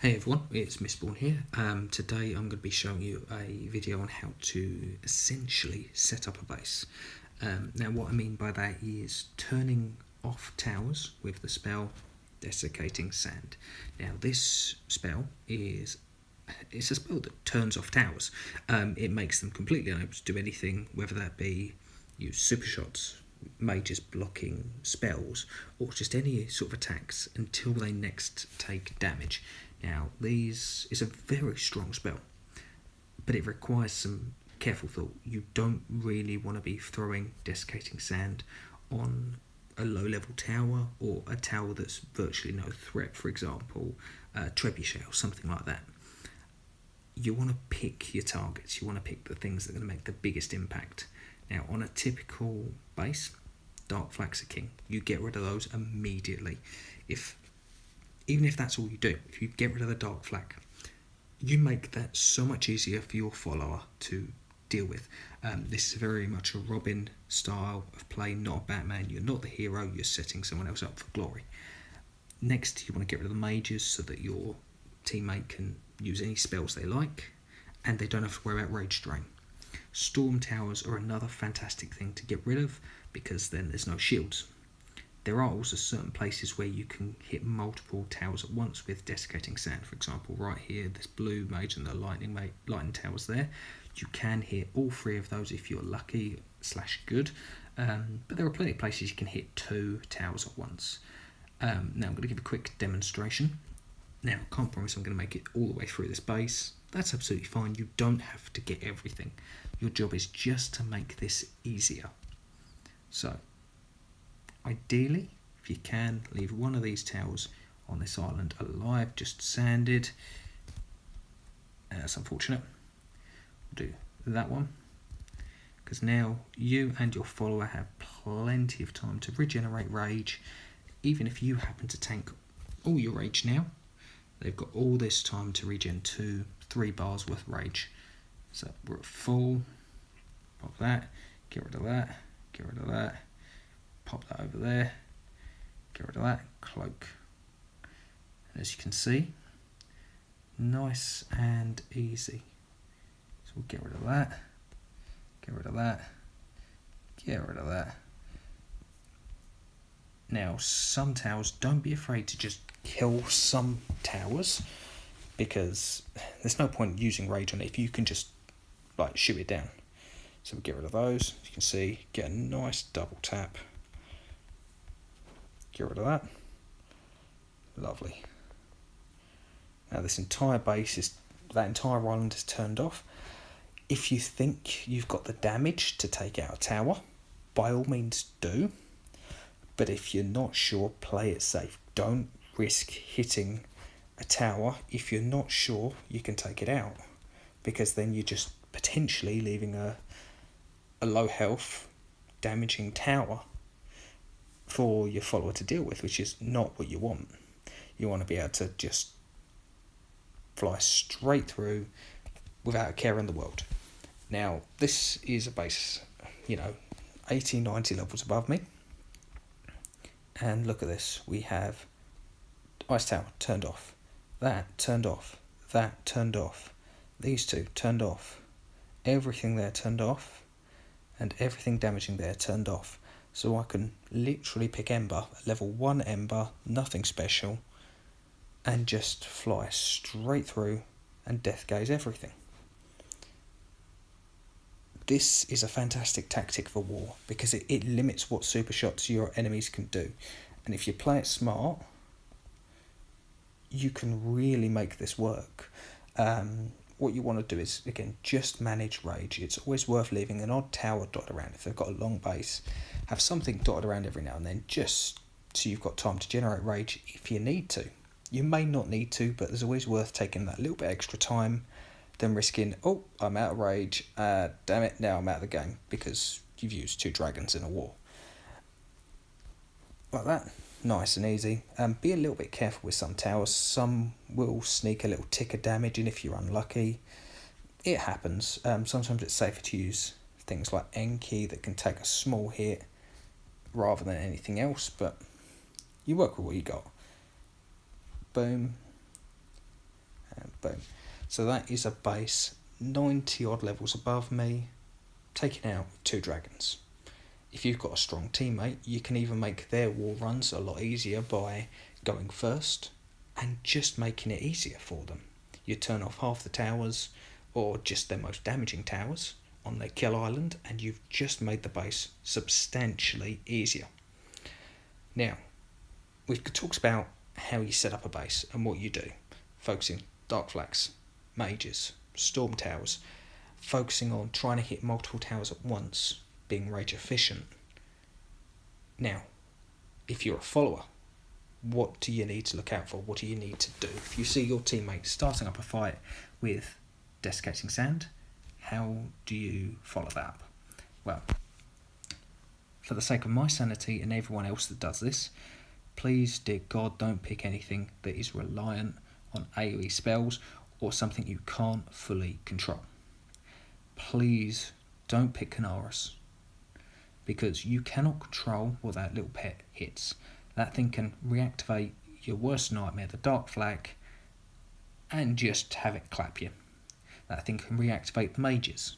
Hey everyone, it's Mistborn here. Today I'm going to be showing you a video on how to essentially set up a base. Now what I mean by that is turning off towers with the spell Desiccating Sand. Now this spell it's a spell that turns off towers. It makes them completely unable to do anything, whether that be use super shots, mages blocking spells, or just any sort of attacks until they next take damage. Now, these is a very strong spell, but it requires some careful thought. You don't really want to be throwing desiccating sand on a low-level tower or a tower that's virtually no threat, for example, trebuchet or something like that. You want to pick your targets. You want to pick the things that are going to make the biggest impact. Now, on a typical base, dark flags are king. You get rid of those immediately. Even if that's all you do, if you get rid of the dark flag, you make that so much easier for your follower to deal with. This is very much a Robin style of play, not a Batman. You're not the hero, you're setting someone else up for glory. Next, you want to get rid of the mages so that your teammate can use any spells they like, and they don't have to worry about rage drain. Storm towers are another fantastic thing to get rid of because then there's no shields. There are also certain places where you can hit multiple towers at once with desiccating sand. For example, right here, this blue mage and the lightning towers there. You can hit all three of those if you're lucky / good. But there are plenty of places you can hit 2 towers at once. Now I'm going to give a quick demonstration. Now I can't promise I'm going to make it all the way through this base. That's absolutely fine. You don't have to get everything. Your job is just to make this easier. So, ideally, if you can, leave one of these towers on this island alive, just sanded. That's unfortunate. We'll do that one, because now you and your follower have plenty of time to regenerate rage. Even if you happen to tank all your rage now, they've got all this time to regen 2-3 bars worth of rage. So we're at full. Pop that, get rid of that, get rid of that. Pop that over there, get rid of that, cloak. And as you can see, nice and easy. So we'll get rid of that, get rid of that, get rid of that. Now, some towers, don't be afraid to just kill some towers, because there's no point using rage on it if you can just shoot it down. So we'll get rid of those. You can see, get a nice double tap. Get rid of that. Lovely. Now this entire base that entire island is turned off. If you think you've got the damage to take out a tower, by all means do. But if you're not sure, play it safe. Don't risk hitting a tower if you're not sure you can take it out, because then you're just potentially leaving a low health, damaging tower for your follower to deal with, which is not what you want. You want to be able to just fly straight through without a care in the world. Now, this is a base, 80, 90 levels above me. And look at this. We have Ice Tower turned off. That turned off. That turned off. These two turned off. Everything there turned off. And everything damaging there turned off. So I can literally pick Ember, level 1 Ember, nothing special, and just fly straight through and death gaze everything. This is a fantastic tactic for war, because it limits what super shots your enemies can do. And if you play it smart, you can really make this work. What you want to do is, again, just manage rage. It's always worth leaving an odd tower dotted around. If they've got a long base, have something dotted around every now and then, just so you've got time to generate rage if you need to. You may not need to, but there's always worth taking that little bit extra time than risking, oh, I'm out of rage, damn it, now I'm out of the game, because you've used 2 dragons in a war. Like that. Nice and easy. Be a little bit careful with some towers. Some will sneak a little tick of damage in if you're unlucky. It happens. Sometimes it's safer to use things like Enki that can take a small hit rather than anything else, but you work with what you got. Boom. boom. So that is a base 90 odd levels above me, taking out 2 dragons. If you've got a strong teammate, you can even make their war runs a lot easier by going first and just making it easier for them. You turn off half the towers, or just their most damaging towers, on their kill island, and you've just made the base substantially easier. Now, we've talked about how you set up a base and what you do, focusing dark flags, mages, storm towers, focusing on trying to hit multiple towers at once, being rage efficient. Now, if you're a follower, what do you need to look out for? What do you need to do? If you see your teammate starting up a fight with desiccating sand, how do you follow that up? Well, for the sake of my sanity and everyone else that does this, please, dear God, don't pick anything that is reliant on AoE spells or something you can't fully control. Please don't pick Canaris, because you cannot control what that little pet hits. That thing can reactivate your worst nightmare, the Dark Flag, and just have it clap you. That thing can reactivate the mages.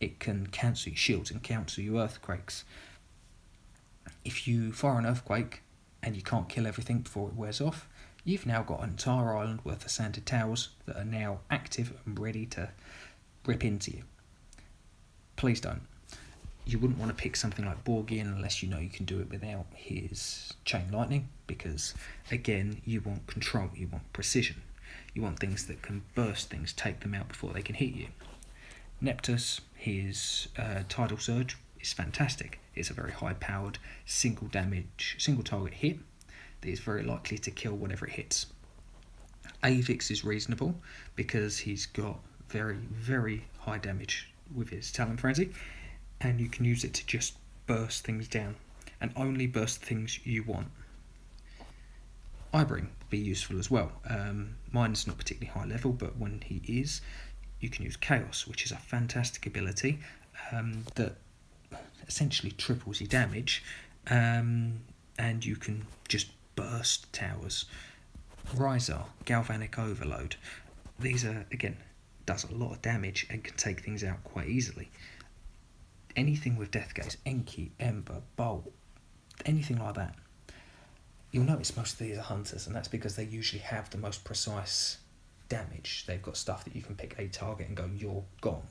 It can cancel your shields and cancel your earthquakes. If you fire an earthquake and you can't kill everything before it wears off, you've now got an entire island worth of sanded towers that are now active and ready to rip into you. Please don't. You wouldn't want to pick something like Borgian unless you know you can do it without his chain lightning, because again, you want control, you want precision. You want things that can burst things, take them out before they can hit you. Neptus, his tidal surge is fantastic. It's a very high powered single target hit that is very likely to kill whatever it hits. Avix is reasonable because he's got very, very high damage with his Talon Frenzy, and you can use it to just burst things down, and only burst things you want. Ibring be useful as well. Mine's not particularly high level, but when he is, you can use Chaos, which is a fantastic ability that essentially triples your damage, and you can just burst towers. Rysar, Galvanic Overload. These are, again, does a lot of damage and can take things out quite easily. Anything with Death Gaze, Enki, Ember, Bolt, anything like that. You'll notice most of these are hunters, and that's because they usually have the most precise damage. They've got stuff that you can pick a target and go, you're gone.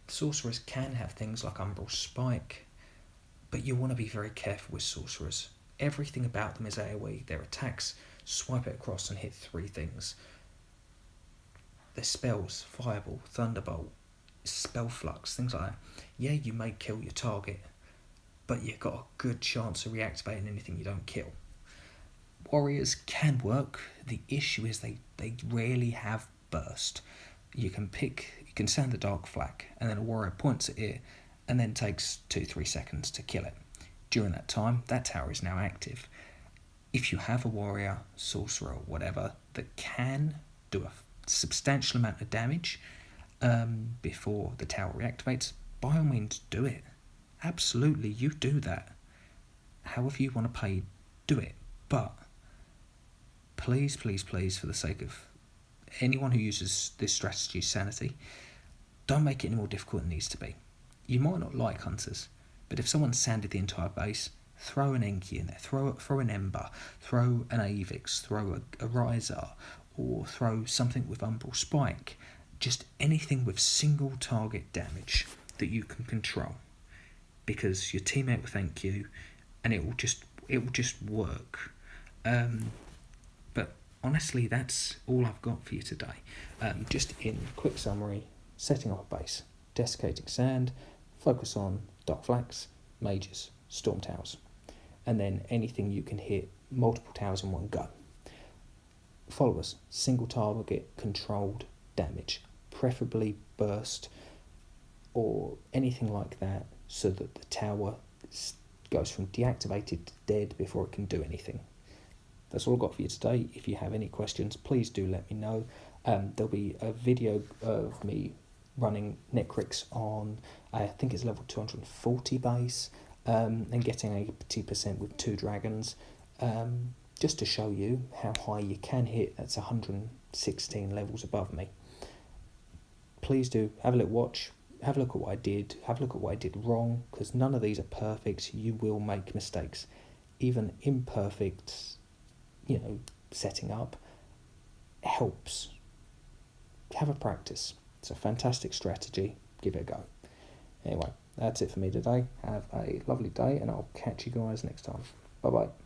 Sorcerers can have things like Umbral Spike, but you want to be very careful with sorcerers. Everything about them is AoE. Their attacks swipe it across and hit 3 things. Their spells, Fireball, Thunderbolt, Spell Flux, things like that. Yeah, you may kill your target, but you've got a good chance of reactivating anything you don't kill. Warriors can work. The issue is they rarely have burst. You can sand the Dark Flag, and then a warrior points at it and then takes 2-3 seconds to kill it. During that time, that tower is now active. If you have a warrior, sorcerer, or whatever that can do a substantial amount of damage before the tower reactivates, by all means do it. Absolutely, you do that. However you want to play, do it. But please, please, please, for the sake of anyone who uses this strategy's sanity, don't make it any more difficult than it needs to be. You might not like hunters, but if someone sanded the entire base, throw an Enki in there, throw an Ember, throw an Avix, throw a Rysar, or throw something with Umbral Spike. Just anything with single target damage that you can control, because your teammate will thank you, and it will just work. But honestly, that's all I've got for you today. Just in quick summary: setting up a base, desiccating sand, focus on Dark Flags, mages, storm towers, and then anything you can hit multiple towers in one go. Followers, single target controlled damage, preferably burst or anything like that, so that the tower goes from deactivated to dead before it can do anything. That's all I've got for you today. If you have any questions, please do let me know. There'll be a video of me running Necrix on, I think it's level 240 base, and getting 80% with 2 dragons, just to show you how high you can hit. That's 100 16 levels above me. Please do have a little watch, have a look at what I did, have a look at what I did wrong, because none of these are perfect. You will make mistakes. Even imperfect, setting up helps. Have a practice. It's a fantastic strategy. Give it a go. Anyway, that's it for me today. Have a lovely day, and I'll catch you guys next time. Bye-bye.